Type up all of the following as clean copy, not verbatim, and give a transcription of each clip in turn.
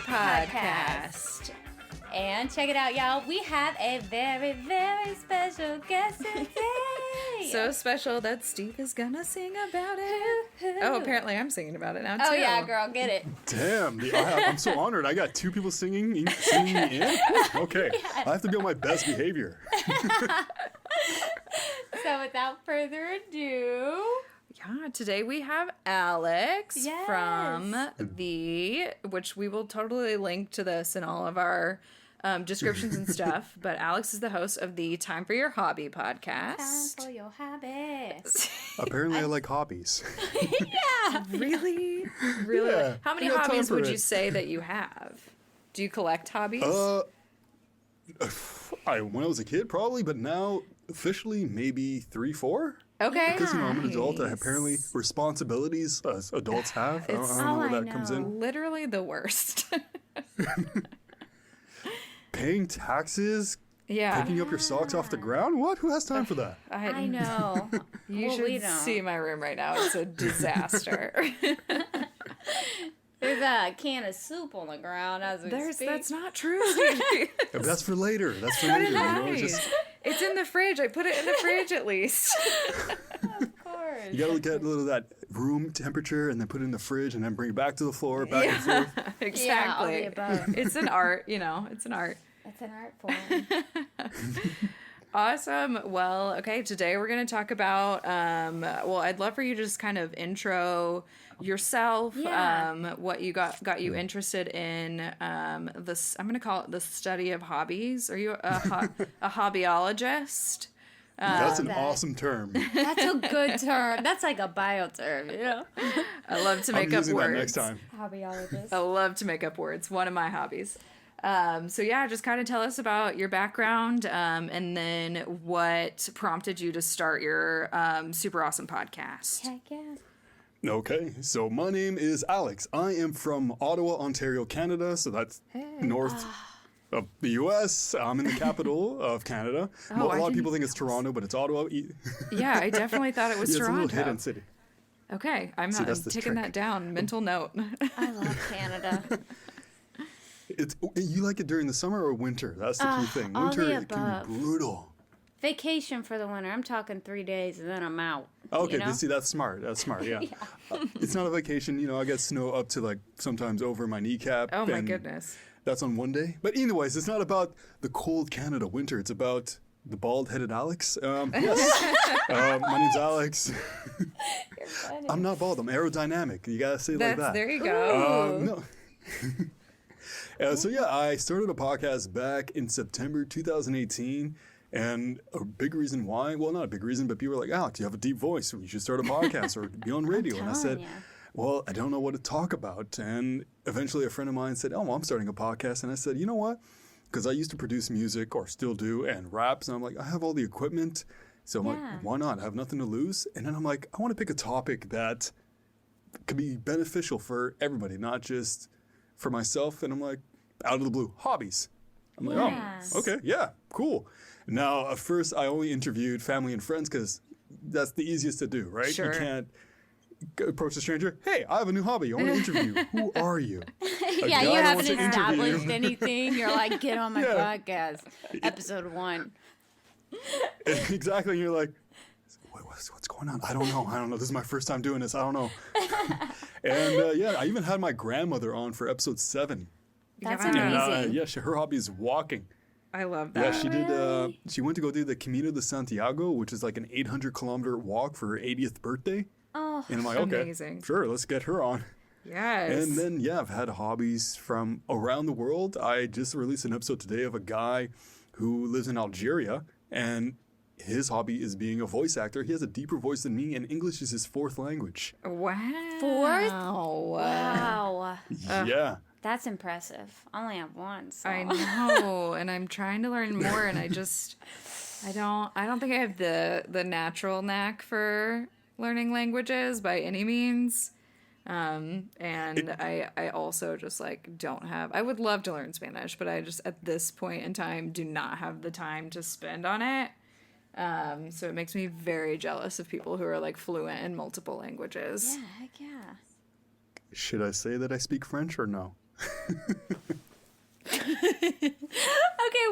Podcast. And check it out, y'all. We have a very, very special guest today. So special that Steve is gonna sing about it. Oh, apparently I'm singing about it now, too. Oh, yeah, girl, get it. Damn, I'm so honored. I got two people singing me in. Okay, I have to be on my best behavior. So without further ado... Yeah, today we have Alex Yes. from which we will totally link to this in all of our descriptions and stuff, but Alex is the host of the Time for Your Hobby podcast. Time for your hobbies. Apparently, I like hobbies. Yeah. Really? Really? Yeah, How many I got time hobbies for would it. you say that you have? Do you collect hobbies? When I was a kid, probably, but now officially maybe 3, 4. Okay. Because I'm an adult, Nice. apparently responsibilities as adults have. I don't know where that comes in. Literally the worst. Paying taxes, Yeah. picking up your socks off the ground. What? Who has time for that? I know. You Well, should we don't. see my room right now. It's a disaster. There's a can of soup on the ground as we speak. That's not true, Stevie. But that's for later. That's for later. You know, Nice. It's in the fridge. I put it in the fridge at least. Of course. you gotta get a little of that room temperature and then put it in the fridge and then bring it back to the floor, back and forth. Exactly. Yeah, all the above. It's an art, it's an art. It's an art form. Awesome. Well, okay, today we're going to talk about, I'd love for you to just kind of intro yourself, Yeah. what you got you interested in this, I'm going to call it the study of hobbies. Are you a hobbyologist? That's an that. awesome term. That's a good term. That's like a bio term, you know? I love to make I'm up using words. that next time. Hobbyologist. I love to make up words. One of my hobbies. So yeah, just kind of tell us about your background, and then what prompted you to start your super awesome podcast. Heck yeah. Okay, so my name is Alex. I am from Ottawa, Ontario, Canada. So that's north of the U.S. I'm in the capital of Canada. Oh, A I lot of didn't- people think it's Toronto, but it's Ottawa. Yeah, I definitely thought it was It's a Toronto. little hidden city. Okay, I'm that's the taking trick. that down. Mental note. I love Canada. You like it during the summer or winter? That's the key thing. all Winter, the it can above. be brutal. Vacation for the winter. I'm talking 3 days and then I'm out. Okay, you know? see, that's smart. That's smart, yeah. It's not a vacation. I get snow up to like sometimes over my kneecap. Oh my and goodness. That's on one day. But anyways, it's not about the cold Canada winter. It's about the bald-headed Alex. Yes. My name's Alex. You're funny. I'm not bald. I'm aerodynamic. You gotta say it like that. There you go. No. So yeah, I started a podcast back in September 2018. And a big reason why, well, not a big reason, but people were like, Alex, you have a deep voice. You should start a podcast or be on radio. And I said, telling ya. well, I don't know what to talk about. And eventually a friend of mine said, oh, well, I'm starting a podcast. And I said, you know what? Because I used to produce music or still do and raps. And I'm like, I have all the equipment. So I'm Yeah. like, why not? I have nothing to lose. And then I'm like, I want to pick a topic that could be beneficial for everybody, not just for myself. And I'm like, out of the blue, hobbies. I'm like, Yes. oh, okay, yeah, cool. Now, at first, I only interviewed family and friends because that's the easiest to do, right? Sure. You can't approach a stranger. Hey, I have a new hobby. I want to interview you. Who are you? Yeah, you haven't interview established you. anything. You're like, get on my Yeah. podcast. Episode 1. Exactly. And you're like, what's going on? I don't know. This is my first time doing this. I don't know. And yeah, I even had my grandmother on for episode 7. That's Yeah. amazing. Yeah, her hobby is walking. I love Yeah, that. she did. She went to go do the Camino de Santiago, which is like an 800-kilometer walk for her 80th birthday. Oh, And I'm like, okay, Amazing. sure, let's get her on. Yes. And then, yeah, I've had hobbies from around the world. I just released an episode today of a guy who lives in Algeria, and his hobby is being a voice actor. He has a deeper voice than me, and English is his 4th language. Wow. 4th? Wow. Yeah. That's impressive. I only have one. So. I know, and I'm trying to learn more, and I don't think I have the natural knack for learning languages by any means. I also just like don't have, I would love to learn Spanish, but I just at this point in time do not have the time to spend on it. So it makes me very jealous of people who are like fluent in multiple languages. Yeah, heck yeah. Should I say that I speak French or no? Okay,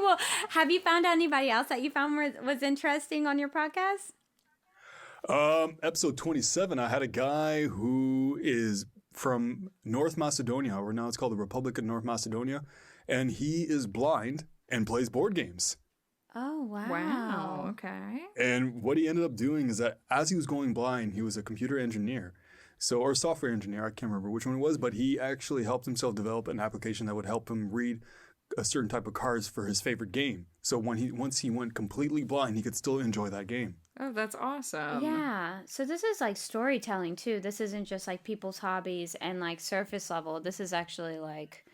well, have you found anybody else that you found was interesting on your podcast? Episode 27, I had a guy who is from North Macedonia, or now it's called the Republic of North Macedonia, and he is blind and plays board games. Oh, wow. Wow. Okay. And what he ended up doing is that as he was going blind, he was a computer engineer. So, or a software engineer, I can't remember which one it was, but he actually helped himself develop an application that would help him read a certain type of cards for his favorite game. So once he went completely blind, he could still enjoy that game. Oh, that's awesome. Yeah. So this is like storytelling too. This isn't just like people's hobbies and like surface level. This is actually like,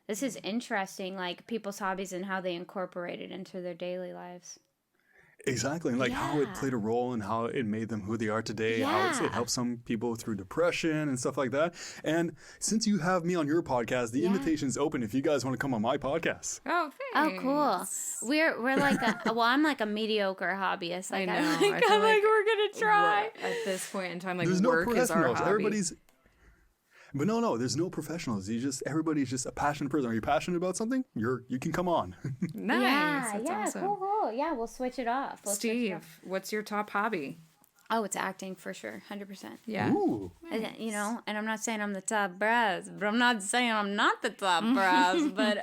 this is interesting, like people's hobbies and how they incorporate it into their daily lives. Exactly. And like how it played a role in how it made them who they are today, how it helps some people through depression and stuff like that. And since you have me on your podcast, the invitation's open if you guys want to come on my podcast. Oh, Oh, thanks. cool. We're like I'm like a mediocre hobbyist. Like, I know. I'm I like, feel like we're gonna try. At this point in time, like There's no work is our professionals. hobby. Everybody's. But no, there's no professionals. Everybody's just a passionate person. Are you passionate about something? You can come on. Nice. That's awesome. Cool. Yeah, we'll switch it off. Steve, what's your top hobby? Oh, it's acting for sure, 100%. Yeah. Ooh. And, you know, and I'm not saying I'm the top brass, but I'm not saying I'm not the top brass. But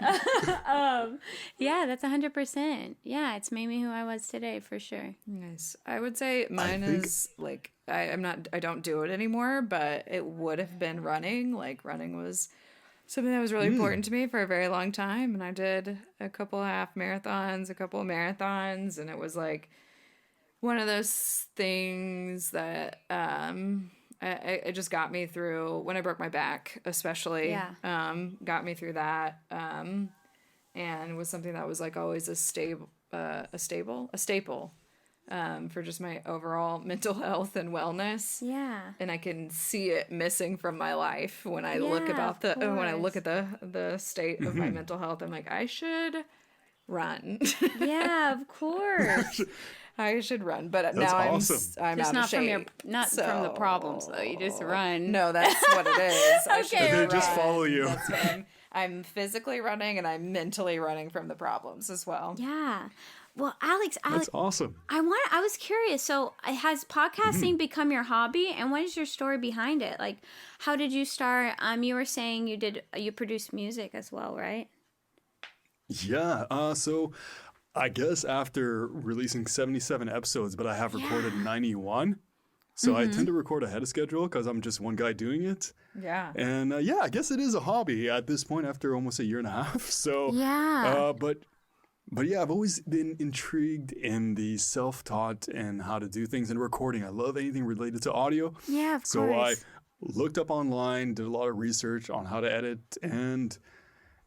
yeah, that's 100%. Yeah, it's made me who I was today for sure. Nice. I would say mine is like I don't do it anymore, but it would have been running. Like running was something that was really important to me for a very long time, and I did a couple of half marathons, a couple of marathons, and it was like one of those things that it just got me through when I broke my back, especially. Yeah. Got me through that, and was something that was like always a staple for just my overall mental health and wellness. Yeah. And I can see it missing from my life when I look Yeah, about of when I look course. at the state of my mental health. I'm like, I should run. Yeah, of course. I should run, but That's now awesome. I'm Just out not of from shape. from the problems though. You just run. No, that's what it is. I should Okay, They right. just follow you. That's what I'm physically running, and I'm mentally running from the problems as well. Yeah. Well, Alex, That's awesome. I was curious. So, has podcasting become your hobby, and what is your story behind it? Like, how did you start? You were saying you produced music as well, right? Yeah. So I guess after releasing 77 episodes, but I have recorded 91. So I tend to record ahead of schedule because I'm just one guy doing it. Yeah. And yeah, I guess it is a hobby at this point after almost a year and a half. So Yeah. But yeah, I've always been intrigued in the self-taught and how to do things in recording. I love anything related to audio. Yeah, of So I course. looked up online, did a lot of research on how to edit, and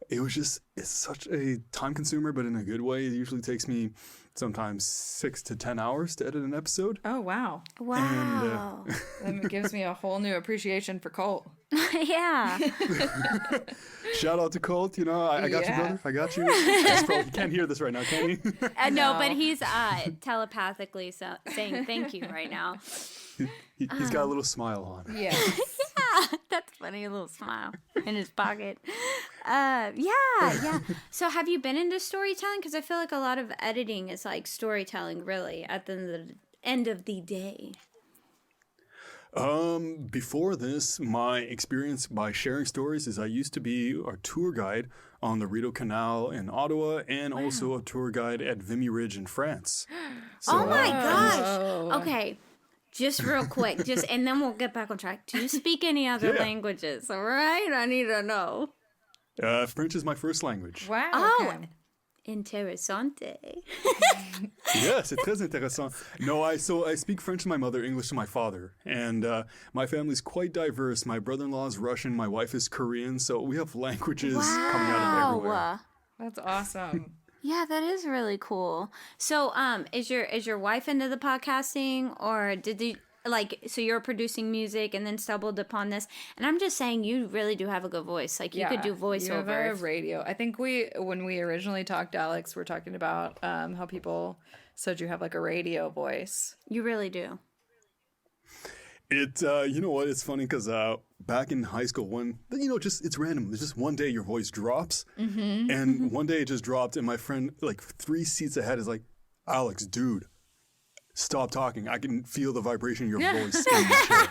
it's such a time consumer, but in a good way. It usually takes me sometimes 6 to 10 hours to edit an episode. Oh, wow. Wow. That gives me a whole new appreciation for Colt. Yeah. Shout out to Colt, I got you, Yeah. brother. I got you. He can't hear this right now, can he? No, but he's telepathically saying thank you right now. He's got a little smile on. Yeah. That's funny, a little smile in his pocket. Yeah. So have you been into storytelling? Because I feel like a lot of editing is like storytelling, really, at the end of the day. Before this, my experience by sharing stories is I used to be a tour guide on the Rideau Canal in Ottawa and also a tour guide at Vimy Ridge in France. Oh my gosh. Oh. Okay. Just real quick, and then we'll get back on track. Do you speak any other Yeah. languages? All right, I need to know. French is my first language. Wow. Oh, okay. interessante. Yeah, c'est très intéressant. No, I speak French to my mother, English to my father, and my family's quite diverse. My brother-in-law is Russian, my wife is Korean, so we have languages coming out of everywhere. Wow. That's awesome. Yeah, that is really cool. So, is your wife into the podcasting, or did you like, so you're producing music and then stumbled upon this. And I'm just saying, you really do have a good voice. Like, you could do You have a voiceover. radio. I think when we originally talked, Alex, we're talking about how people said you have like a radio voice. You really do. It, you know what? It's funny because back in high school, just it's random. It's just one day your voice drops, and one day it just dropped, and my friend, like 3 seats ahead, is like, Alex, dude, stop talking. I can feel the vibration of your voice in the chair.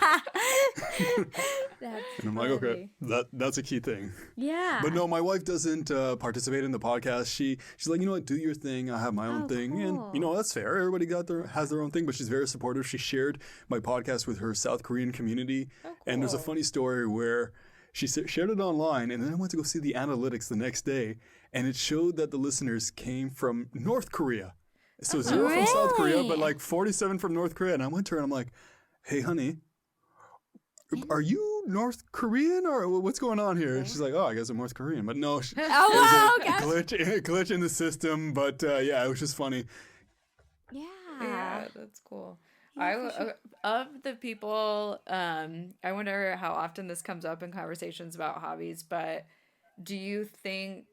That's And I'm like, okay, that's a key thing. Yeah. But no, my wife doesn't participate in the podcast. She's like, you know what, do your thing. I have my own thing, cool. and that's fair. Everybody has their own thing, but she's very supportive. She shared my podcast with her South Korean community, and there's a funny story where she shared it online, and then I went to go see the analytics the next day, and it showed that the listeners came from North Korea. So 0 from South Korea, but like 47 from North Korea. And I went to her and I'm like, hey, honey, are you North Korean or what's going on here? And she's like, oh, I guess I'm North Korean. But no, there's a glitch in the system. But yeah, it was just funny. Yeah, that's cool. Of the people, I wonder how often this comes up in conversations about hobbies, but do you think,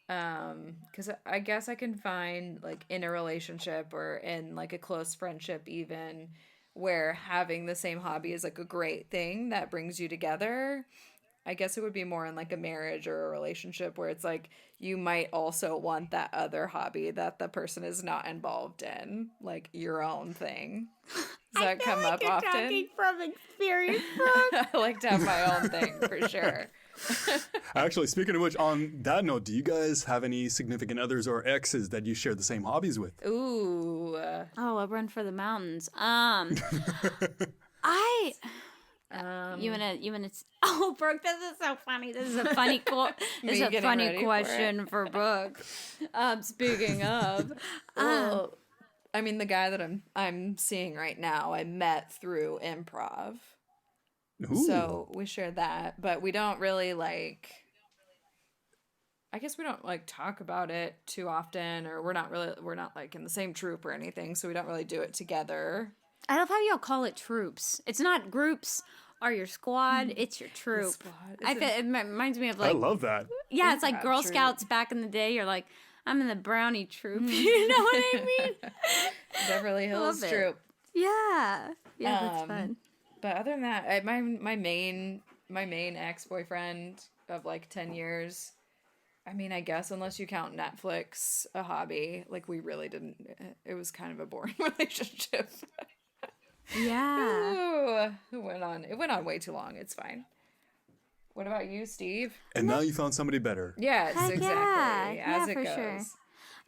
because I guess I can find like in a relationship or in like a close friendship even where having the same hobby is like a great thing that brings you together. I guess it would be more in like a marriage or a relationship where it's like you might also want that other hobby that the person is not involved in, like your own thing. Does that come up often? Talking from experience. I like to have my own thing for sure. Actually, speaking of which, on that note, do you guys have any significant others or exes that you share the same hobbies with? Ooh. I run for the mountains. You wanna? Oh, Brooke, this is so funny. This is a funny this is a funny question for Brooke. Speaking of, well, I mean, the guy that I'm seeing right now, I met through improv. Ooh. So we share that, but we don't really like. I guess we don't like talk about it too often, or we're not like in the same troupe or anything, so we don't really do it together. I love how y'all call it troops. It's not groups or your squad. It's your troop. It reminds me of like. I love that. Yeah, it's like Girl Scouts back in the day. You're like, I'm in the Brownie troop. You know what I mean? Beverly Hills troop. Yeah, that's fun. But other than that, my main ex-boyfriend of like 10 years. I mean, I guess unless you count Netflix a hobby, like we really didn't. It was kind of a boring relationship. Yeah. Ooh, it went on way too long. It's fine. What about you, Steve? And now you found somebody better. Yes, Heck exactly. Yeah. As it for goes. Sure.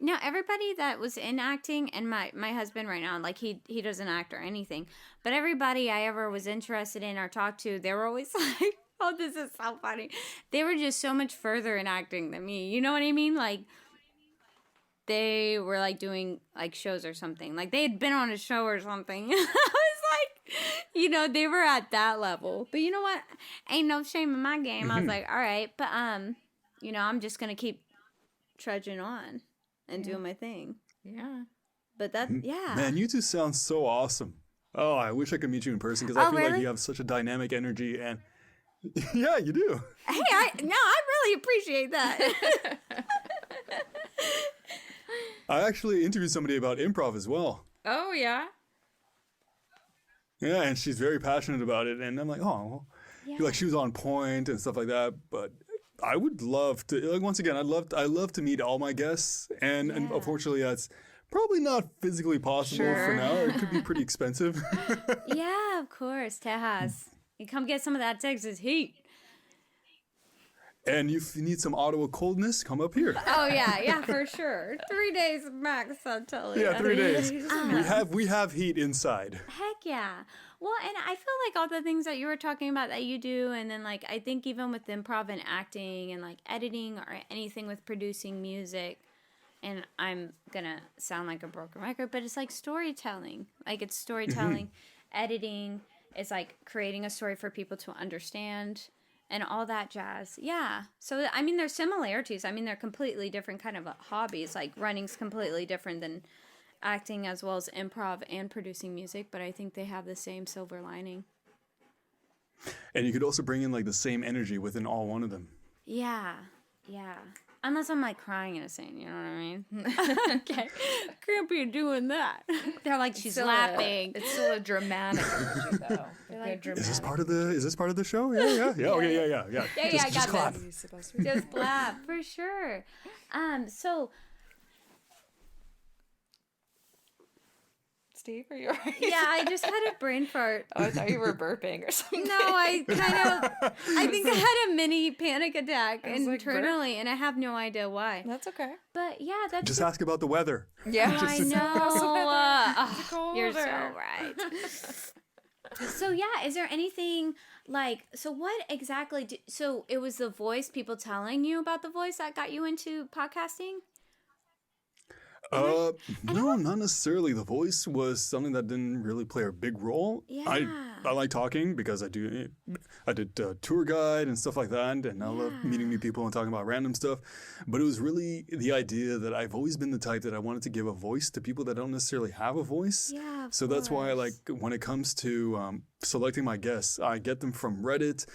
Now, everybody that was in acting, and my husband right now, like he doesn't act or anything, but everybody I ever was interested in or talked to, they were always like, oh, this is so funny. They were just so much further in acting than me. You know what I mean? Like, they were like doing like shows or something. Like they had been on a show or something. I was like, they were at that level. But you know what? Ain't no shame in my game. I was like, all right, but I'm just gonna keep trudging on and doing my thing. Yeah. But yeah. Man, you two sound so awesome. Oh, I wish I could meet you in person because I feel like you have such a dynamic energy and yeah, you do. Hey, I really appreciate that. I actually interviewed somebody about improv as well. Oh, yeah? Yeah, and she's very passionate about it. And I'm like, oh, like she was on point and stuff like that. But I would love to, like, once again, I love to meet all my guests. And unfortunately, that's probably not physically possible for now. It could be pretty expensive. Yeah, of course, Tejas. You come get some of that Texas heat. And if you need some Ottawa coldness, come up here. Oh yeah, for sure. 3 days max, I'll tell you. Yeah, 3 days. We have heat inside. Heck yeah. Well, and I feel like all the things that you were talking about that you do, and then like I think even with improv and acting and like editing or anything with producing music, and I'm gonna sound like a broken record, but it's like storytelling. Like it's storytelling, editing. It's like creating a story for people to understand. And all that jazz. Yeah. So, I mean, there's similarities. I mean, they're completely different kind of hobbies. Like, running's completely different than acting as well as improv and producing music, but I think they have the same silver lining. And you could also bring in like the same energy within all one of them. Yeah. Unless I'm like crying in a scene, you know what I mean? Okay. Can't be doing that. They're like, she's laughing. It's still a dramatic energy, though. Like, Is this part of the show? Yeah. Okay, yeah. Yeah, I got just clap. this. Just clap, for sure. So Steve, are you alright? yeah, I just had a brain fart. Oh, I thought you were burping or something. No, I think I had a mini panic attack I was like, internally, and I have no idea why. That's okay. But yeah, that's Just ask about the weather. Yeah. I know. You're so colder. right. So yeah, is there anything like, so what exactly so it was the voice, people telling you about the voice that got you into podcasting? No, not necessarily. The voice was something that didn't really play a big role. Yeah. I like talking because I did tour guide and stuff like that, and I love meeting new people and talking about random stuff. But it was really the idea that I've always been the type that I wanted to give a voice to people that don't necessarily have a voice. Yeah, of so that's why, course. like, when it comes to selecting my guests, I get them from Reddit,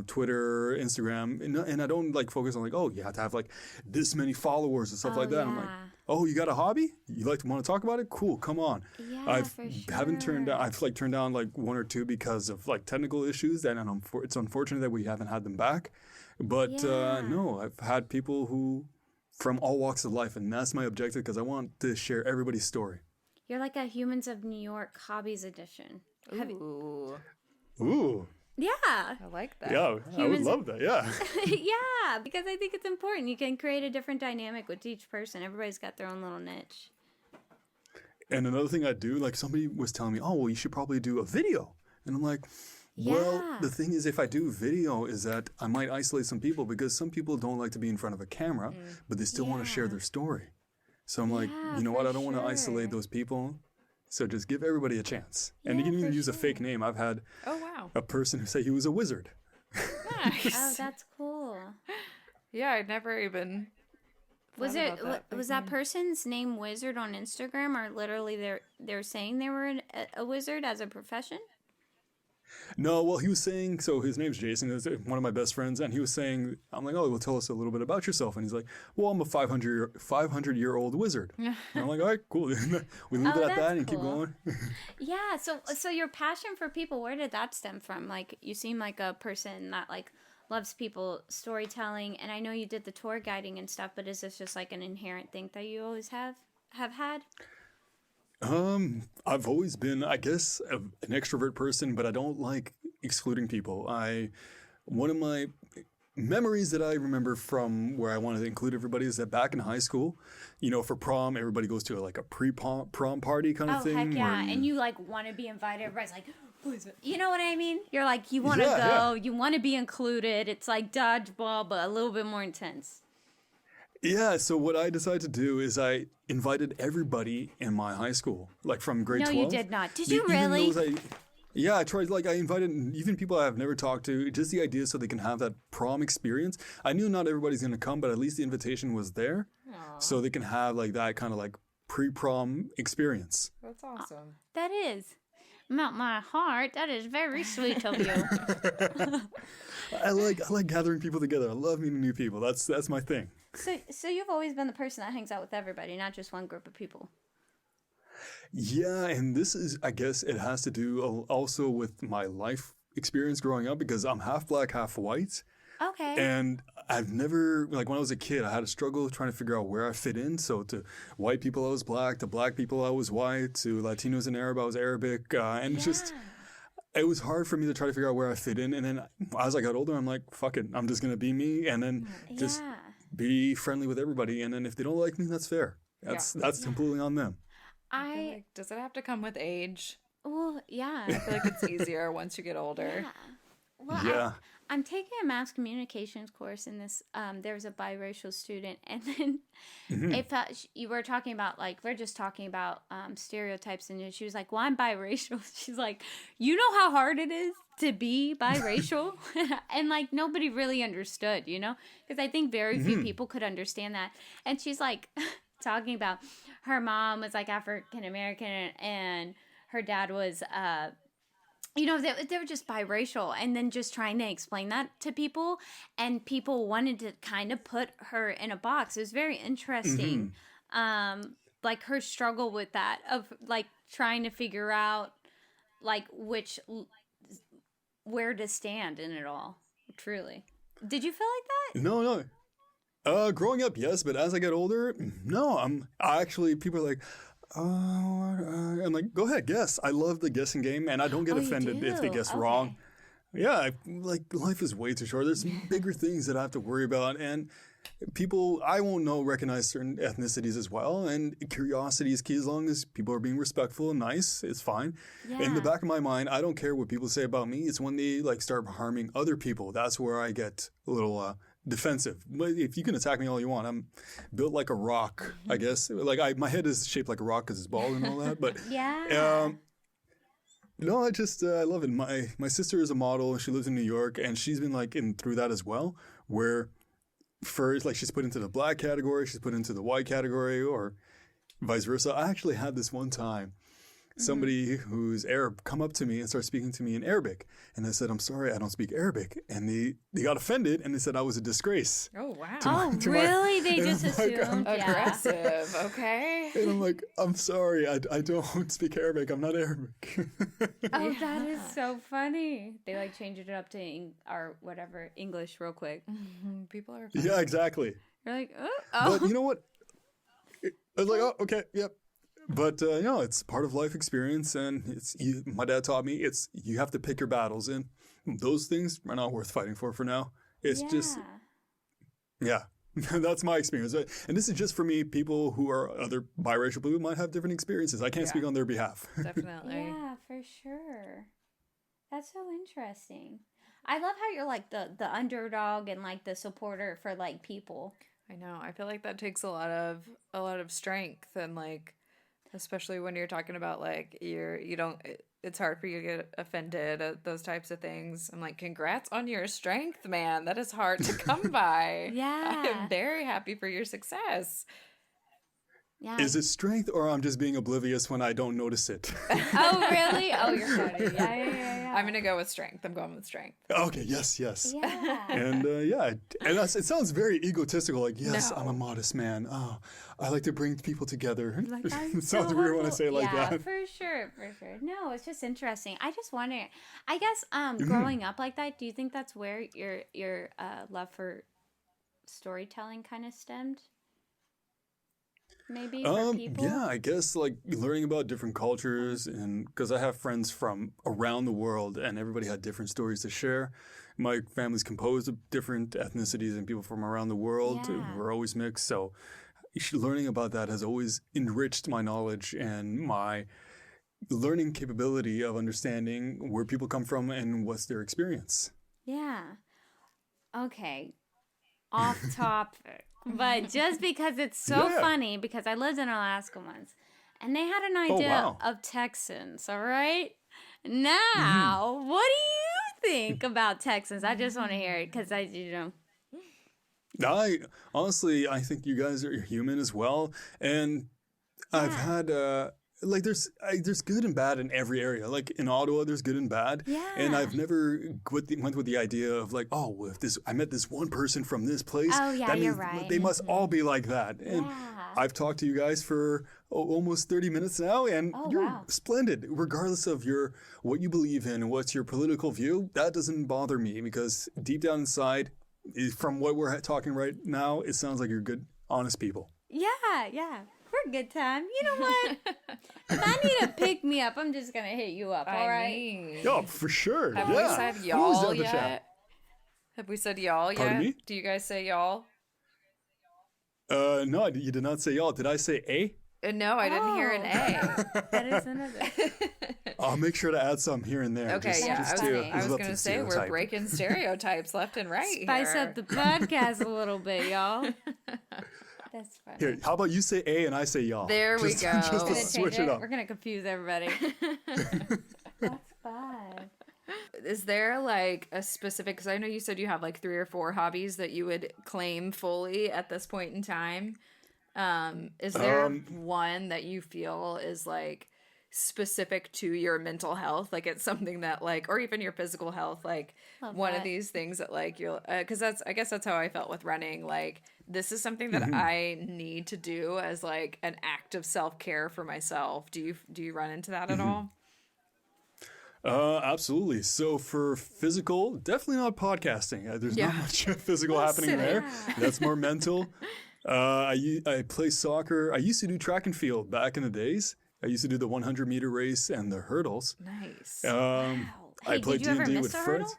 Twitter, Instagram, and I don't like focus on like, oh, you have to have like this many followers and stuff like that. I'm like, oh, you got a hobby? You want to talk about it? Cool, come on. Yeah, for Haven't turned down. sure. I've like turned down like one or two because of like technical issues, and it's unfortunate that we haven't had them back. But no, I've had people who from all walks of life, and that's my objective because I want to share everybody's story. You're like a Humans of New York Hobbies edition. Ooh. Ooh, Yeah. I like that. yeah, I would Humans- love that. Yeah. Yeah, because I think it's important. You can create a different dynamic with each person. Everybody's got their own little niche. And another thing I do, like somebody was telling me, oh, well, you should probably do a video. And I'm like, well, Yeah. the thing is, if I do video, is that I might isolate some people because some people don't like to be in front of a camera, but they still want to share Yeah. their story. So I'm like, Yeah, you know what? for I don't want to isolate sure. those people. So just give everybody a chance. And you Yeah, can even for use a fake sure. name. I've had Oh, wow. a person who said he was a wizard. Nice. Oh, that's cool. Yeah, I'd never even. Was thought it about that. was that person's name Wizard on Instagram, or literally they're saying they were a wizard as a profession? No, well, he was saying, so his name's Jason, is one of my best friends, and he was saying, I'm like, oh, well, tell us a little bit about yourself. And he's like, well, I'm a 500-year-old wizard. And I'm like, all right, cool. We leave Oh, it at that's that and keep cool. going. Yeah, so your passion for people, where did that stem from? Like, you seem like a person that like loves people storytelling, and I know you did the tour guiding and stuff, but is this just like an inherent thing that you always have had? I've always been, I guess, an extrovert person, but I don't like excluding people. One of my memories that I remember from where I wanted to include everybody is that back in high school, you know, for prom, everybody goes to like a pre-prom party kind of Oh, thing. heck yeah. where And you like want to be invited. Everybody's like, you know what I mean? You're like, you want to Yeah, go, you want to be included. It's like dodgeball, but a little bit more intense. Yeah, so what I decided to do is I invited everybody in my high school, like from grade No, 12. you did not. Did The- you even really? those yeah, I tried, like, I invited even people I've never talked to, just the idea so they can have that prom experience. I knew not everybody's going to come, but at least the invitation was there. So they can have, like, that kind of, like, pre-prom experience. That's awesome. That is. Melt my heart. That is very sweet of you. I like gathering people together. I love meeting new people. That's my thing. So you've always been the person that hangs out with everybody, not just one group of people. Yeah, and this is, I guess, it has to do also with my life experience growing up because I'm half black, half white. Okay. And I've never, like when I was a kid, I had a struggle trying to figure out where I fit in. So to white people, I was black. To black people, I was white. To Latinos and Arab, I was Arabic. And just, it was hard for me to try to figure out where I fit in. And then as I got older, I'm like, fuck it. I'm just going to be me. And then just Yeah. be friendly with everybody. And then if they don't like me, that's fair. That's completely on them. Like, does it have to come with age? Well, yeah. I feel like it's easier once you get older. Yeah. Well, Yeah. I'm taking a mass communications course in this. There was a biracial student, and then it felt you were talking about like we're just talking about stereotypes, and she was like, "Well, I'm biracial." She's like, "You know how hard it is to be biracial," and like nobody really understood, you know, because I think very few people could understand that. And she's like, talking about her mom was like African American and her dad was they were just biracial, and then just trying to explain that to people, and people wanted to kind of put her in a box. It was very interesting. Like her struggle with that, of like trying to figure out like where to stand in it all. Truly. Did you feel like that? No. Growing up, yes, but as I get older, no. I actually, people are like, I'm like, go ahead, guess. I love the guessing game, and I don't get offended if they guess wrong. Yeah, like life is way too short. There's bigger things that I have to worry about, and people I won't recognize certain ethnicities as well. And curiosity is key. As long as people are being respectful and nice, it's fine. Yeah. In the back of my mind, I don't care what people say about me. It's when they like start harming other people. That's where I get a little defensive. But if you can attack me all you want, I'm built like a rock, I guess. Like my head is shaped like a rock because it's bald and all that. But no, I love it. My sister is a model. She lives in New York, and she's been like through that as well, where first, like she's put into the black category, she's put into the white category, or vice versa. I actually had this one time, somebody who's Arab come up to me and start speaking to me in Arabic. And I said, I'm sorry, I don't speak Arabic. And they got offended, and they said I was a disgrace. Oh, wow. Really? They just assumed. Aggressive. Okay. And I'm like, I'm sorry, I don't speak Arabic. I'm not Arabic. Oh, that is so funny. They like changed it up to English real quick. People are funny. Yeah, exactly. You're like, But you know what? I was like, oh, okay, yep. But it's part of life experience, and my dad taught me you have to pick your battles, and those things are not worth fighting for now. It's just, that's my experience. And this is just for me. People who are other biracial people might have different experiences. I can't speak on their behalf. Definitely. Yeah, for sure. That's so interesting. I love how you're like the underdog and like the supporter for like people. I know. I feel like that takes a lot of strength, and like, especially when you're talking about like it's hard for you to get offended at those types of things. I'm like, congrats on your strength, man. That is hard to come by. Yeah. I am very happy for your success. Yeah. Is it strength, or I'm just being oblivious when I don't notice it? Oh, really? Oh, you're funny. Yeah. I'm going to go with strength. I'm going with strength. Okay, yes. Yeah. And it sounds very egotistical. Like, yes, I'm a modest man. Oh, I like to bring people together. Like, It sounds weird when I say it like that. Yeah, for sure. No, it's just interesting. I just wonder, I guess growing up like that, do you think that's where your love for storytelling kind of stemmed? Maybe for people? Yeah, I guess like learning about different cultures, and because I have friends from around the world, and everybody had different stories to share. My family's composed of different ethnicities and people from around the world. Yeah. We're always mixed, so learning about that has always enriched my knowledge and my learning capability of understanding where people come from and what's their experience. Yeah. Okay. Off topic. But just because it's so funny, because I lived in Alaska once, and they had an idea of Texans, all right? Now, what do you think about Texans? I just want to hear it, because I honestly, I think you guys are human as well, and I've had there's good and bad in every area. Like in Ottawa, there's good and bad. Yeah. And I've never went with the idea of like, oh, if I met this one person from this place, that means you're right. they must all be like that. And I've talked to you guys for almost 30 minutes now, and you're splendid. Regardless of what you believe in and what's your political view, that doesn't bother me, because deep down inside, from what we're talking right now, it sounds like you're good, honest people. Yeah. We're a good time. You know what? If I need to pick me up, I'm just going to hit you up, all right? Yeah, for sure. Have we said y'all yet? Have we said y'all yet? Pardon me? Do you guys say y'all? No, you did not say y'all. Did I say A? No, I didn't hear an A. That is another. I'll make sure to add some here and there. Okay, I was going to say, we're breaking stereotypes left and right. Spice up the podcast a little bit, y'all. That's funny. Here, how about you say A and I say y'all? There we go. Just to switch it up. We're going to confuse everybody. That's fun. Is there like a specific, because I know you said you have like 3 or 4 hobbies that you would claim fully at this point in time. Is there one that you feel is like specific to your mental health? Like it's something that like, or even your physical health, like Love one that. of these things that like you'll, cause I guess that's how I felt with running. Like this is something that I need to do as like an act of self-care for myself. Do you run into that at all? Absolutely. So for physical, definitely not podcasting. There's not much physical happening there. That's more mental. I play soccer. I used to do track and field back in the days. I used to do the 100-meter race and the hurdles. Nice. I Hey, played did you ever D&D miss with a friends. hurdle?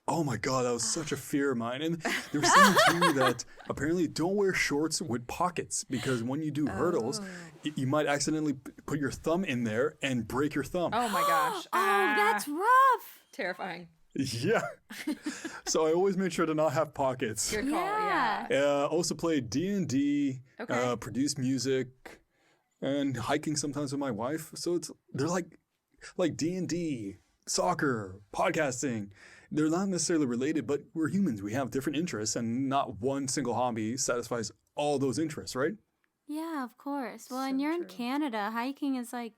Oh my God, that was such a fear of mine. And they were saying too that apparently don't wear shorts with pockets because when you do hurdles, you might accidentally put your thumb in there and break your thumb. Oh my gosh. Oh, that's rough. terrifying. Yeah. So I always made sure to not have pockets. Good call. Yeah. Also played D&D, Okay. produced music, and hiking sometimes with my wife. So they're like D&D, soccer, podcasting. They're not necessarily related, but we're humans. We have different interests, and not one single hobby satisfies all those interests, right? Yeah, of course. Well, and you're in Canada. Hiking is like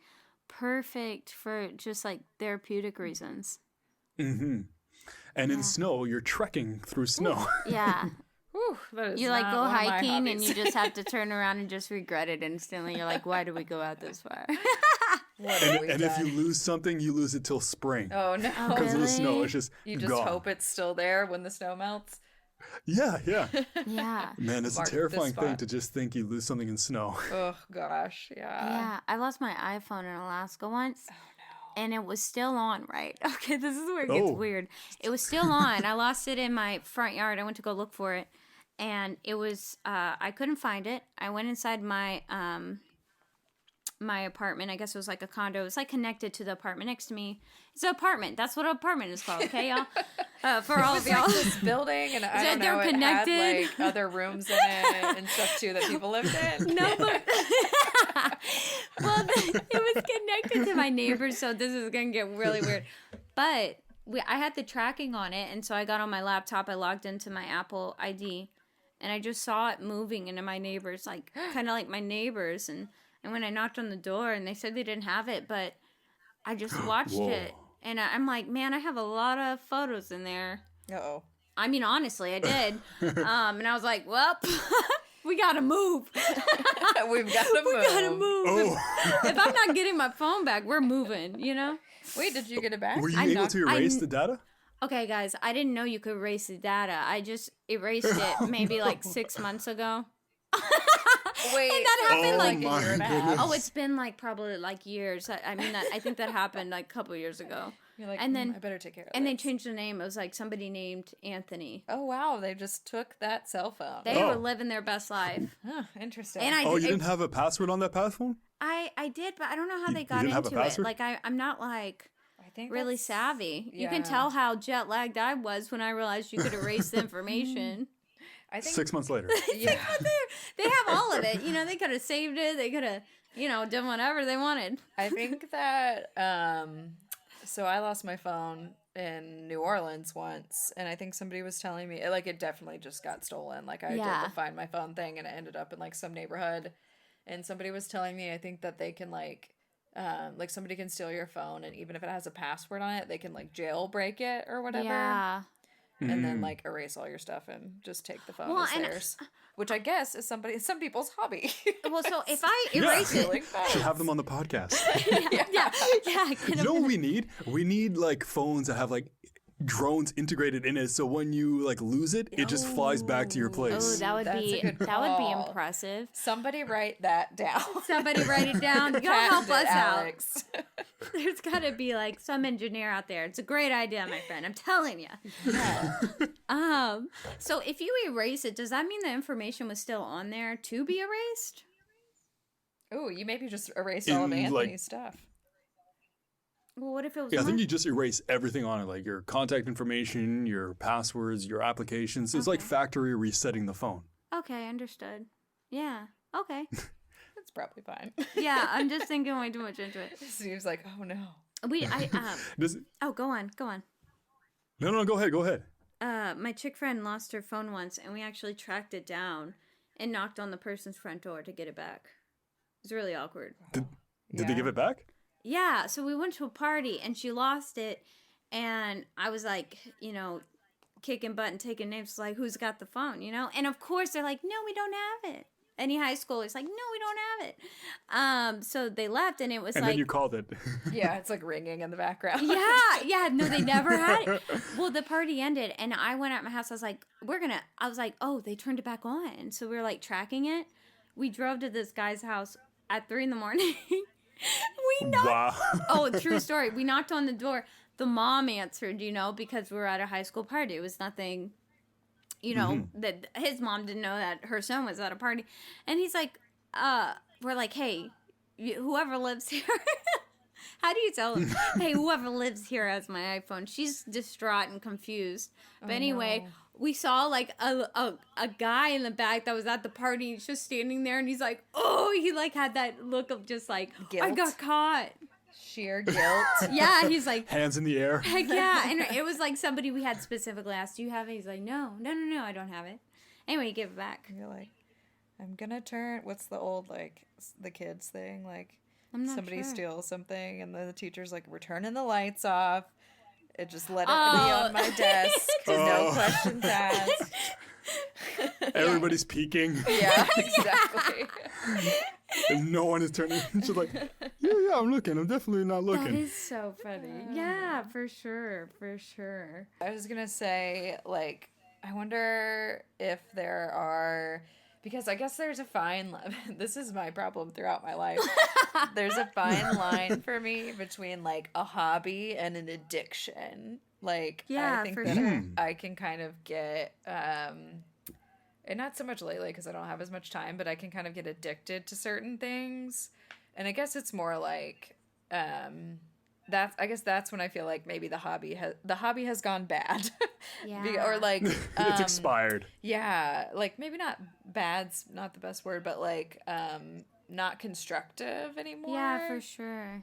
perfect for just like therapeutic reasons. Mm-hmm. And in snow, you're trekking through snow. Yeah. Whew, that is You like not go one of my hiking and hobbies. you just have to turn around and just regret it instantly. You're like, why did we go out this far? What have we And if you done? lose something, you lose it till spring. Oh no. Because of the snow, really? it's just You just gone. hope it's still there when the snow melts. Yeah. Yeah. Man, it's Mark a this terrifying thing spot. to just think you lose something in snow. Oh gosh, yeah. Yeah. I lost my iPhone in Alaska once. Oh, no. And it was still on, right? Okay, this is where it gets weird. It was still on. I lost it in my front yard. I went to go look for it. And it was, I couldn't find it. I went inside my apartment. I guess it was like a condo. It was like connected to the apartment next to me. It's an apartment. That's what an apartment is called, okay, y'all? For all of y'all. This building, and I don't They're know, it connected. had like other rooms in it and stuff too that people lived in. No, but well, it was connected to my neighbors, so this is gonna get really weird. But I had the tracking on it, and so I got on my laptop. I logged into my Apple ID, and I just saw it moving into my neighbors, like kind of like my neighbors. And when I knocked on the door, and they said they didn't have it, but I just watched Whoa. it, and I'm like, man, I have a lot of photos in there. Uh-oh. I mean, honestly, I did. And I was like, well, we gotta move. We've got to move. We gotta move. Oh, If I'm not getting my phone back, we're moving, you know? Wait, did you get it back? were you I able knocked- to erase the data? Okay, guys, I didn't know you could erase the data. I just erased it maybe like 6 months ago. Wait, And that happened Oh like my a year and a half. goodness. Oh, it's been like probably like years. I mean, I think that happened like a couple years ago. You're like, and then- I better take care of And this. they changed the name. It was like somebody named Anthony. Oh wow, they just took that cell phone. They Oh. were living their best life. Huh, interesting. And Oh, you didn't have a password on that phone? I did, but I don't know how You- they you got didn't have a into it. password? Like I'm not like I think really that's- savvy. You can yeah. tell how jet lagged I was when I realized you could erase the information. I think 6 months later. yeah. They have all of it. You know, they could have saved it. They could have, done whatever they wanted. I think that so I lost my phone in New Orleans once, and I think somebody was telling me like it definitely just got stolen. Like I Yeah. did the find my phone thing, and it ended up in like some neighborhood. And somebody was telling me I think that they can like somebody can steal your phone, and even if it has a password on it, they can like jailbreak it or whatever. Yeah. And then like erase all your stuff and just take the phone Well, as and- theirs, which I guess is some people's hobby. Well, so if I erase it, Stealing phones. Should have them on the podcast. yeah. You know what we need? We need like phones that have like drones integrated in it, so when you like lose it, it just flies back to your Oh, place. that would That's a be good that would be call. impressive. Somebody write that down. Somebody write it down. You gotta help us Alex. out. There's gotta be like some engineer out there. It's a great idea, my friend. I'm telling you. So if you erase it, does that mean the information was still on there to be erased? Ooh, you maybe just erased all of In, Anthony's like- stuff. Well, what if it was? Yeah, I think mine? you just erase everything on it, like your contact information, your passwords, your applications. It's like factory resetting the phone. Okay, understood. Yeah. Okay. That's probably fine. Yeah, I'm just thinking way too much into it. Steve's like, oh no. Does, Oh, go on. no, go ahead. My chick friend lost her phone once, and we actually tracked it down. and knocked on the person's front door to get it back. It was really awkward. Did they give it back? Yeah, so we went to a party and she lost it, and I was like, you know, kicking butt and taking names, like, who's got the phone, you know? And of course they're like, no, we don't have it. Any high schooler's like, no, we don't have it. So they left, and it was and like... then you called it. Yeah, it's like ringing in the background. Yeah, no, they never had it. Well, the party ended, and I went out my house. I was like, oh, they turned it back on. So we were like tracking it. We drove to this guy's house at 3 a.m. We knocked. Wow. Oh, true story. We knocked on the door. The mom answered, you know, because we were at a high school party. It was nothing, you know, that his mom didn't know that her son was at a party. And he's like, we're like, hey, whoever lives here. How do you tell him? Hey, whoever lives here has my iPhone. She's distraught and confused. But anyway, we saw like a guy in the back that was at the party. He's just standing there, and he's like, oh, he like had that look of just like, guilt. I got caught. Sheer guilt. Yeah, he's like, hands in the air. heck yeah. And it was like somebody we had specifically asked, do you have it? He's like, no, I don't have it. Anyway, he gave it back. You're like, I'm gonna turn. What's the old like the kids thing? Like somebody sure. steals something, and the teacher's like, we're turning the lights off. It just let it be on my desk. No questions asked. Everybody's peeking. Yeah, exactly. And no one is turning. She's like, yeah, I'm looking. I'm definitely not looking. That is so funny. Yeah, for sure. I was gonna say, like, I wonder if there are, because I guess there's a fine line. This is my problem throughout my life. There's a fine line for me between like a hobby and an addiction. Like, Yeah, I think for that sure. I can kind of get, and not so much lately because I don't have as much time, but I can kind of get addicted to certain things. And I guess it's more like, I guess that's when I feel like maybe the hobby has gone bad. Yeah. Or like It's expired. yeah, like maybe not bad's not the best word, but like not constructive anymore. Yeah, for sure.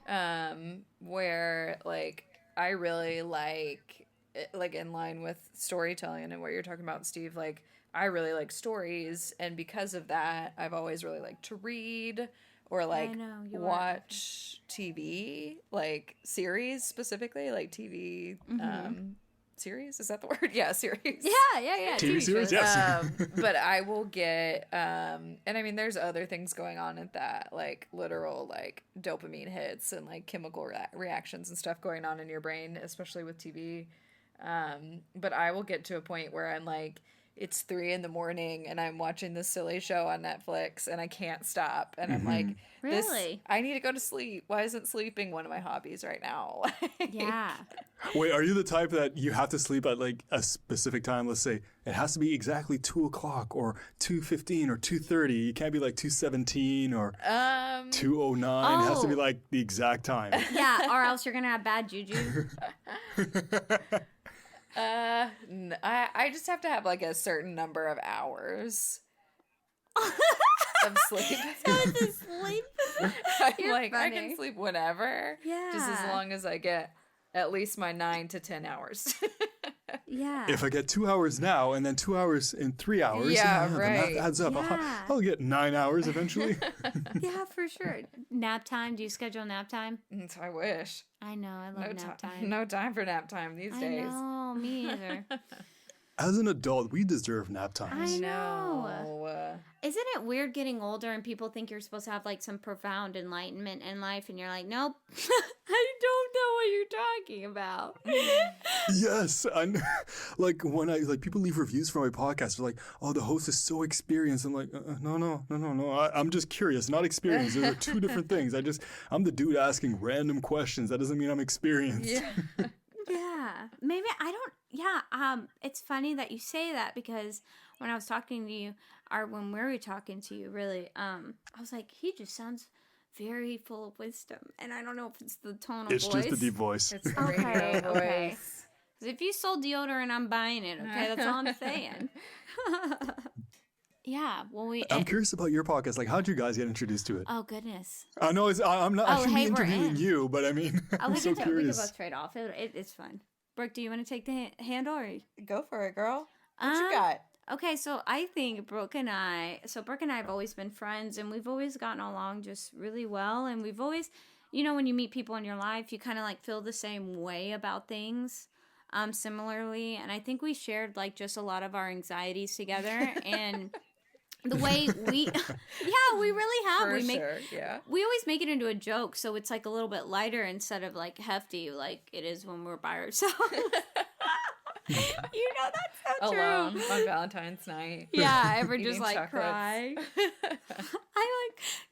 Where like I really like in line with storytelling and what you're talking about, Steve, like I really like stories, and because of that I've always really liked to read or like watch TV, like series specifically, like TV series, is that the word? Yeah, series. Yeah. TV series, yes. But I will get and I mean there's other things going on at that, like literal like dopamine hits and like chemical reactions and stuff going on in your brain, especially with TV. But I will get to a point where I'm like, it's 3 a.m. and I'm watching this silly show on Netflix and I can't stop. And I'm like, Really? I need to go to sleep. Why isn't sleeping one of my hobbies right now? Yeah. Wait, are you the type that you have to sleep at like a specific time? Let's say it has to be exactly 2:00 or 2:15 or 2:30. It can't be like 2:17 or 2:09. It has to be like the exact time. Yeah, or else you're going to have bad juju. I just have to have like a certain number of hours of sleep. So it's a sleep. I'm You're like, I funny. can sleep whenever. Just as Yeah. long as I get at least my 9 to 10 hours. Yeah. If I get 2 hours now and then 2 hours in 3 hours, Yeah, the right. math adds up. Yeah. I'll get 9 hours eventually. Yeah, for sure. Nap time. Do you schedule nap time? I wish. I know. I love nap time. No time for nap time these I days. know. Me either. As an adult, we deserve nap I times. know. Isn't it weird getting older and people think you're supposed to have like some profound enlightenment in life, and you're like, nope, I don't know what you're talking about. Yes, like when people leave reviews for my podcast, they're like, "Oh, the host is so experienced." I'm like, no. I'm just curious, not experienced. There are two different things. I'm the dude asking random questions. That doesn't mean I'm experienced. Yeah. Yeah, maybe I don't. Yeah, it's funny that you say that, because when I was talking to you, or when we were talking to you, really, I was like, he just sounds very full of wisdom, and I don't know if it's the tone of It's voice. just a deep voice. It's the radio Okay. voice. 'Cause if you sold deodorant, I'm buying it. Okay, that's all I'm saying. Yeah. Well, I'm curious about your podcast. Like, how'd you guys get introduced to it? Oh goodness. I know I'm not. I shouldn't be hey, we're interviewing in. you, but I mean, Oh, I'm so we can curious. both trade off. It's fun. Brooke, do you want to take the handle? Or... Go for it, girl. What Um, you got? Okay, so I think Brooke and I have always been friends, and we've always gotten along just really well. And we've always, when you meet people in your life, you kind of like feel the same way about things, similarly. And I think we shared like just a lot of our anxieties together, and the way we, yeah, we really have. For sure, yeah. We always make it into a joke, so it's like a little bit lighter instead of like hefty, like it is when we're by ourselves. That's so true. Alone on Valentine's night. Yeah, ever Eating just like chocolates.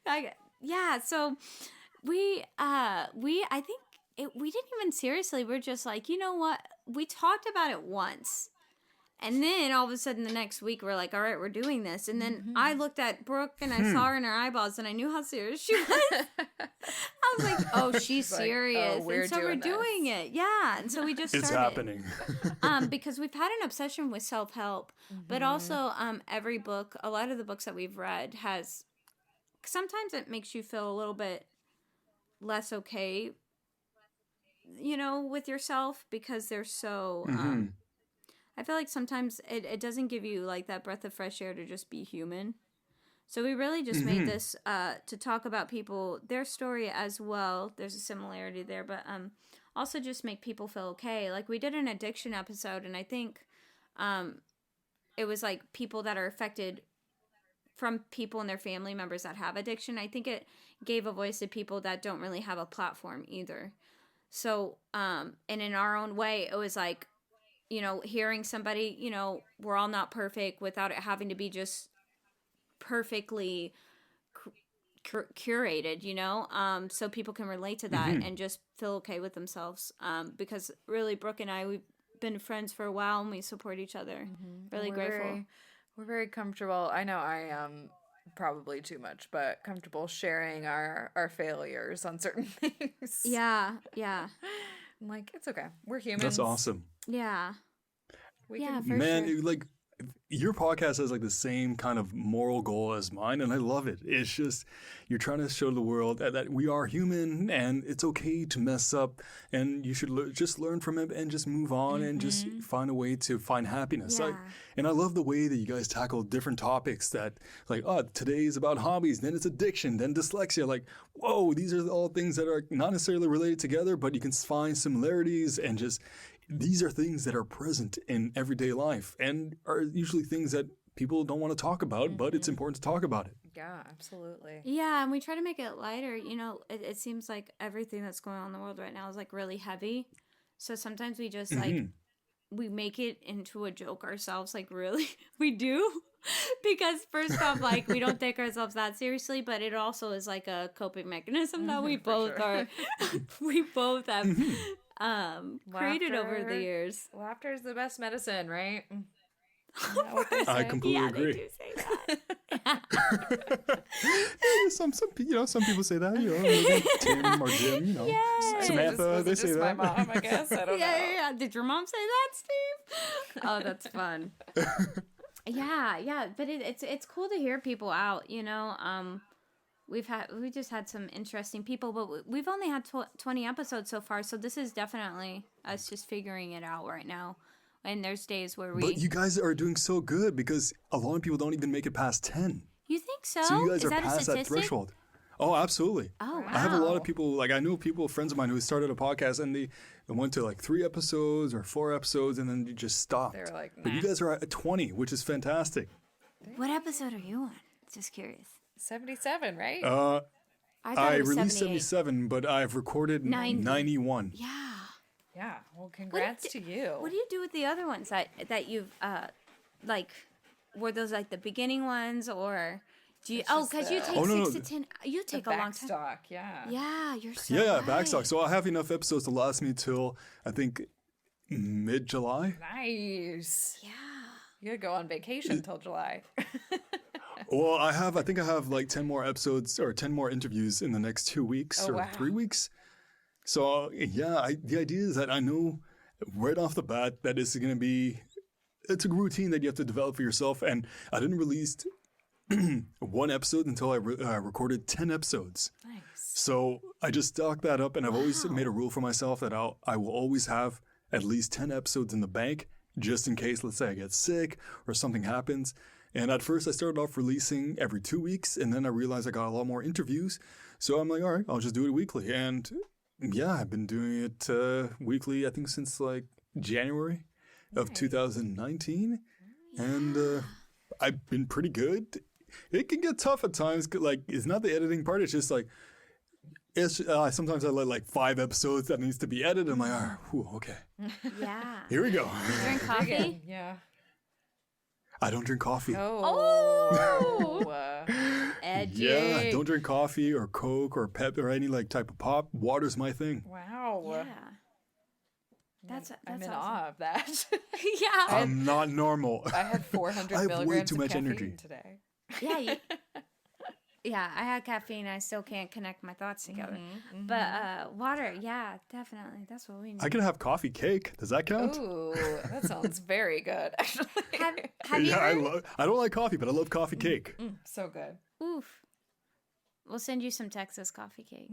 cry. Yeah. So I think we didn't even seriously. We're just like, you know what? We talked about it once. And then all of a sudden the next week we're like, all right, we're doing this. And then I looked at Brooke and I saw her in her eyeballs and I knew how serious she was. I was like, oh, she's serious. Like, oh, and so we're doing it. Yeah. And so we just started. It's happening. Because we've had an obsession with self-help, but also every book, a lot of the books that we've read sometimes it makes you feel a little bit less okay, with yourself because they're so... I feel like sometimes it doesn't give you like that breath of fresh air to just be human. So we really just made this to talk about people, their story as well. There's a similarity there, but also just make people feel okay. Like we did an addiction episode, and I think it was like people that are affected from people and their family members that have addiction. I think it gave a voice to people that don't really have a platform either. So, and in our own way, it was like, hearing somebody, we're all not perfect without it having to be just perfectly curated, so people can relate to that and just feel okay with themselves. Because really, Brooke and I, we've been friends for a while and we support each other. Really grateful. We're very comfortable. I know I am probably too much, but comfortable sharing our failures on certain things. Yeah. I'm like, it's okay. We're humans. That's awesome. Yeah. For sure. Like your podcast has like the same kind of moral goal as mine, and I love it. It's just you're trying to show the world that we are human, and it's okay to mess up, and you should just learn from it and just move on and just find a way to find happiness. Yeah. And I love the way that you guys tackle different topics that, like, today is about hobbies, then it's addiction, then dyslexia. Like, whoa, these are all things that are not necessarily related together, but you can find similarities and just. These are things that are present in everyday life and are usually things that people don't want to talk about, but it's important to talk about it. Yeah, absolutely. Yeah, and we try to make it lighter. It seems like everything that's going on in the world right now is like really heavy. So sometimes we just like, we make it into a joke ourselves. Like really, we do. Because first off, like we don't take ourselves that seriously, but it also is like a coping mechanism that we both are. We both have created over the years. Laughter is the best medicine, right? I completely agree. They do say that. Some people say that. Like Tim or Jim, Samantha, they say that. My mom, I guess. I don't know. Yeah. Did your mom say that, Steve? Oh, that's fun. Yeah, but it's cool to hear people out. We just had some interesting people, but we've only had 20 episodes so far, so this is definitely us just figuring it out right now. And there's days where But you guys are doing so good because a lot of people don't even make it past 10. You think so? So you guys is are that past that threshold. Oh, absolutely. Oh, wow. I have a lot of people, like I know friends of mine who started a podcast and they went to like 3 episodes or 4 episodes and then you just stopped. They were like, nah. But you guys are at 20, which is fantastic. What episode are you on? Just curious. 77, right? I released 77, but I've recorded 91. Yeah. Yeah. Well, congrats to you. What do you do with the other ones that you've like? Were those like the beginning ones, or do you? Because you take 6 to 10. You take a long time. Backstock, yeah. Yeah, you're so Yeah, right. backstock. So I have enough episodes to last me till I think mid-July. Nice. Yeah. You gotta go on vacation till July. Well, I think I have like 10 more episodes or 10 more interviews in the next 2 weeks or 3 weeks. So yeah, the idea is that I know right off the bat that it's going to be, it's a routine that you have to develop for yourself. And I didn't release 1 episode until I recorded 10 episodes. Nice. So I just stocked that up and I've always made a rule for myself that I will always have at least 10 episodes in the bank. just in case, let's say I get sick or something happens. And at first I started off releasing every 2 weeks, and then I realized I got a lot more interviews. So I'm like, all right, I'll just do it weekly. And yeah, I've been doing it weekly, I think since like January of 2019. And I've been pretty good. It can get tough at times. Like, it's not the editing part. It's just like, sometimes I let like 5 episodes that needs to be edited. I'm like, all right, whew, okay. Yeah. Here we go. Drink coffee? Yeah. I don't drink coffee. Oh. Edgy. Yeah, I don't drink coffee or Coke or Pep or any like type of pop. Water's my thing. Wow. Yeah. That's I'm in awesome. awe of that. Yeah. I'm not normal. I had 400 I have way milligrams too of much caffeine energy. today. Yeah. Yeah, I had caffeine. I still can't connect my thoughts together. But water, yeah, definitely. That's what we need. I can have coffee cake. Does that count? Ooh, that sounds very good, actually. Have you Yeah, ever... I don't like coffee, but I love coffee cake. So good. Oof. We'll send you some Texas coffee cake.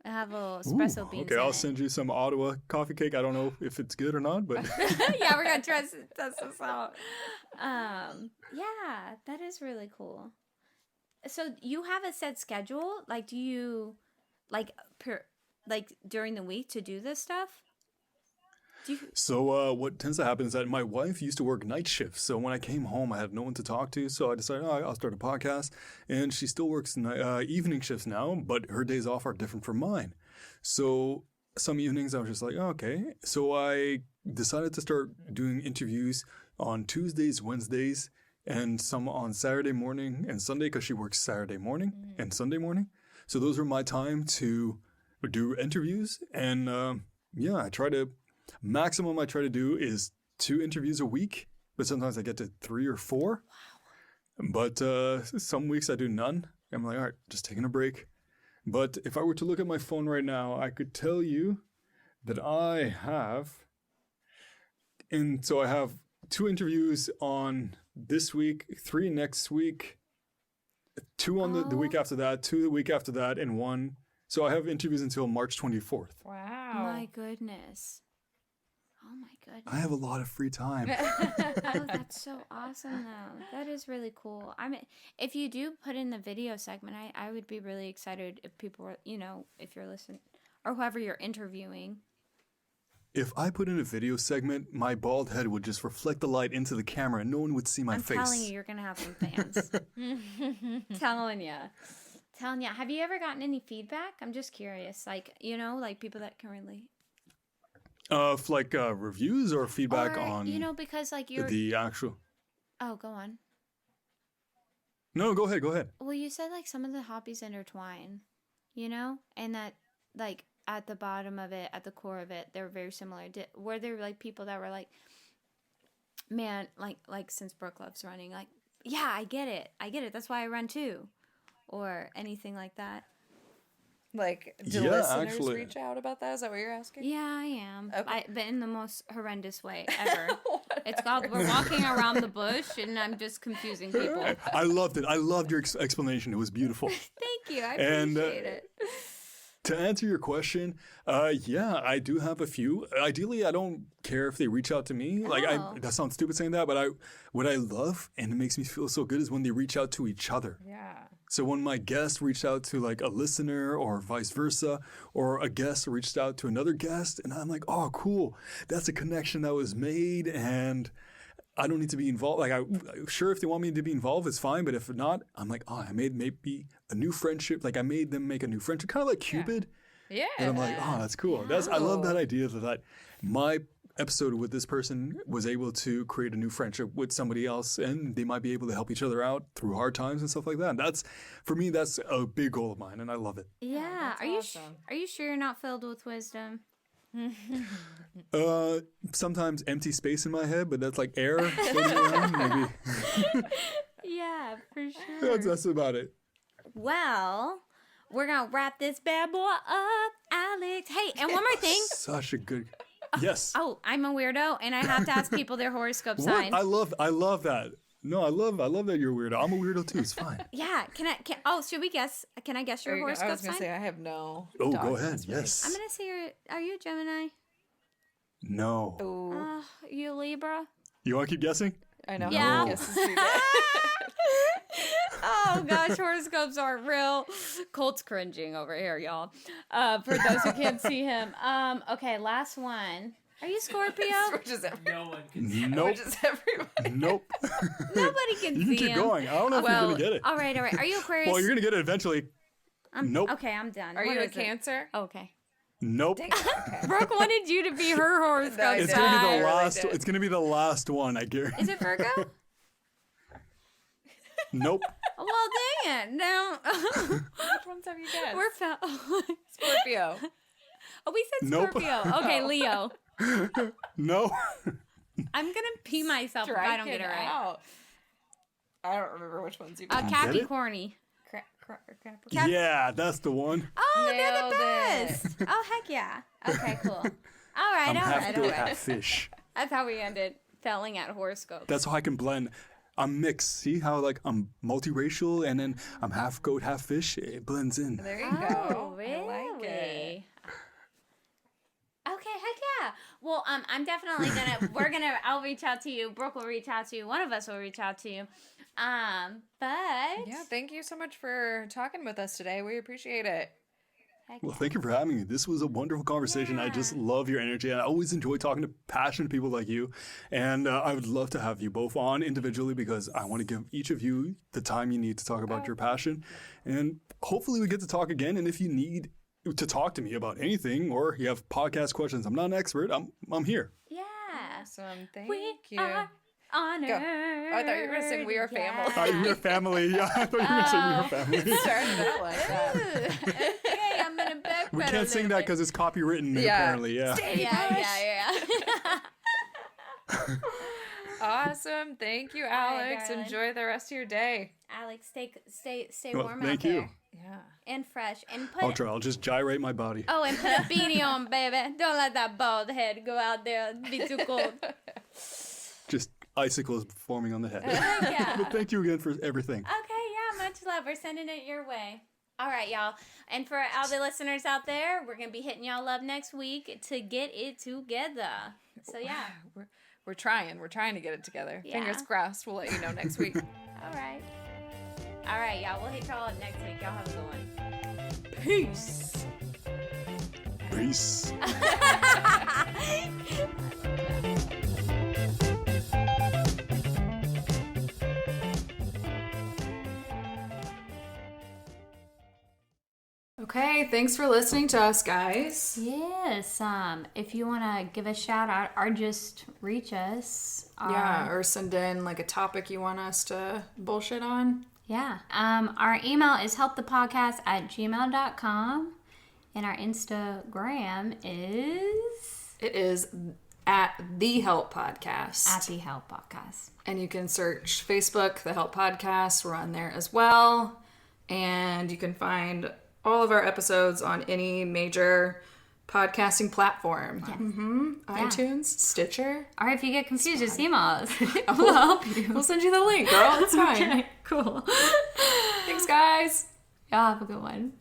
I have a little espresso beans Okay, in I'll it. send you some Ottawa coffee cake. I don't know if it's good or not, but Yeah, we're gonna test this out. Yeah, that is really cool. So you have a set schedule? Like, do you like during the week to do this stuff? So what tends to happen is that my wife used to work night shifts. So when I came home, I had no one to talk to. So I decided, I'll start a podcast. And she still works evening shifts now, but her days off are different from mine. So some evenings I was just like, okay. So I decided to start doing interviews on Tuesdays, Wednesdays, and some on Saturday morning and Sunday because she works Saturday morning and Sunday morning. So those are my time to do interviews. And I try to... Maximum I try to do is 2 interviews a week, but sometimes I get to 3 or 4. Wow. But some weeks I do none. I'm like, all right, just taking a break. But if I were to look at my phone right now, I could tell you that I have... And so I have 2 interviews on this week, 3 next week, 2 on the week after that, 2 the week after that, and 1. So I have interviews until March 24th. Wow. My goodness. Oh my goodness. I have a lot of free time. Oh, that's so awesome though. That is really cool. I mean, if you do put in the video segment, I would be really excited if people were, if you're listening or whoever you're interviewing. If I put in a video segment, my bald head would just reflect the light into the camera and no one would see my face. I'm telling you, you're going to have some fans. Telling you. Have you ever gotten any feedback? I'm just curious. Like, like people that can relate. Like reviews or feedback on because like you're... the actual... Oh, go on. No, go ahead. Well, you said like some of the hobbies intertwine, and that like at the bottom of it, at the core of it, they're very similar. Were there like people that were like, man, like since Brooke loves running, like, yeah, I get it. That's why I run too. Or anything like that. Like, do listeners reach out about that? Is that what you're asking? Yeah, I am. Okay. But in the most horrendous way ever. It's called we're walking around the bush, and I'm just confusing people. I loved it. I loved your explanation. It was beautiful. Thank you. I appreciate it. To answer your question, I do have a few. Ideally, I don't care if they reach out to me. Oh. That sounds stupid saying that, but what I love, and it makes me feel so good, is when they reach out to each other. Yeah. So when my guest reached out to like a listener or vice versa, or a guest reached out to another guest, and I'm like, oh, cool. That's a connection that was made, and I don't need to be involved. Like, sure, if they want me to be involved, it's fine. But if not, I'm like, I made maybe a new friendship. Like, I made them make a new friendship, kind of like Cupid. Yeah. And I'm like, that's cool. I love that idea that my episode with this person was able to create a new friendship with somebody else, and they might be able to help each other out through hard times and stuff like that. That's, for me, that's a big goal of mine, and I love it. Yeah. Are you sure you're not filled with wisdom? Sometimes empty space in my head, but that's like air floating around, maybe. Yeah, for sure. That's about it. Well, we're gonna wrap this bad boy up, Alex. Hey, and one more thing. Such a good... Yes. Oh, I'm a weirdo, and I have to ask people their horoscope sign. I love that. No, I love that you're a weirdo. I'm a weirdo too. It's fine. Yeah. Should we guess? Can I guess your horoscope I was going sign? to say, I have no... Oh, go ahead. Yes. I'm gonna say are you a Gemini? No. Ooh. You Libra? You want to keep guessing? I know. Yeah. How guesses do that. Oh gosh, horoscopes aren't real. Colt's cringing over here, y'all. For those who can't see him. Okay, last one. Are you Scorpio? We're just No one can see. Nope. We're just everybody. Nope. Nobody can You see can keep him. going. I don't know if you're going to get it. All right. Are you Aquarius? Well, you're going to get it eventually. Nope. Okay, I'm done. Are What you a is it? Cancer? Okay. Nope. Okay. Brooke wanted you to be her horoscope. No, I It's did. going to be guy. the really last. did. It's going to be the last one, I guarantee. Is it Virgo? Nope. Well, dang it. No. Which ones have you guessed? We're Scorpio. Oh, we said Nope. Scorpio. Okay, Leo. No. I'm going to pee myself if I don't get it right. Out. I don't remember which ones you got. Capricorny. Capricorn. Yeah, that's the one. Oh, they're Nailed the it. best. Oh, heck yeah. Okay, cool. All right, I'm all half right, goat, all right. half fish. That's how we ended failing at horoscopes. That's how I can blend. I'm mixed. See how like I'm multiracial and then I'm half goat, half fish. It blends in. There you Oh, go. really? I like it. Okay, heck yeah. Well, I'm definitely I'll reach out to you. Brooke will reach out to you. One of us will reach out to you. But Yeah, thank you so much for talking with us today. We appreciate it. heck Well, yeah. thank you for having me. This was a wonderful conversation. I just love your energy. And I always enjoy talking to passionate people like you. And I would love to have you both on individually because I want to give each of you the time you need to talk about your passion. And hopefully we get to talk again. And if you need to talk to me about anything or you have podcast questions, I'm not an expert. I'm here. Yeah. Awesome. Thank We you. are honored. Go. Oh, I thought you were going to sing We Are Family. We're family. Yeah, I thought you were going to say we were family. Started out like that. Okay, I'm gonna backpedal. We can't sing that because it's copywritten, Yeah. apparently. Yeah. Yeah. Awesome. Thank you, right, Alex. darling. Enjoy the rest of your day. Alex, stay Well, warm out thank there. you. Yeah. And fresh. And I'll put try. I'll just gyrate my body. Oh, and put a beanie on, baby. Don't let that bald head go out there. It'd be too cold. Just icicles forming on the head. Yeah. But thank you again for everything. Okay, yeah, much love. We're sending it your way. All right, y'all. And for all the listeners out there, we're going to be hitting y'all up next week to get it together. So, yeah. We're trying. We're trying to get it together. Yeah. Fingers crossed. We'll let you know next week. All right. All right, y'all. We'll hit y'all up next week. Y'all have a good one. Peace. Peace. Okay, thanks for listening to us, guys. Yes. If you want to give a shout out or just reach us. Yeah, or send in like a topic you want us to bullshit on. Yeah. Our email is helpthepodcast@gmail.com. And our Instagram is It is at The Help Podcast. at the Help Podcast. And you can search Facebook, The Help Podcast. We're on there as well. And you can find all of our episodes on any major podcasting platform. iTunes, Stitcher. Or if you get confused, just email us. We'll help you. We'll send you the link, girl. It's fine. Okay, cool. Thanks, guys. Y'all have a good one.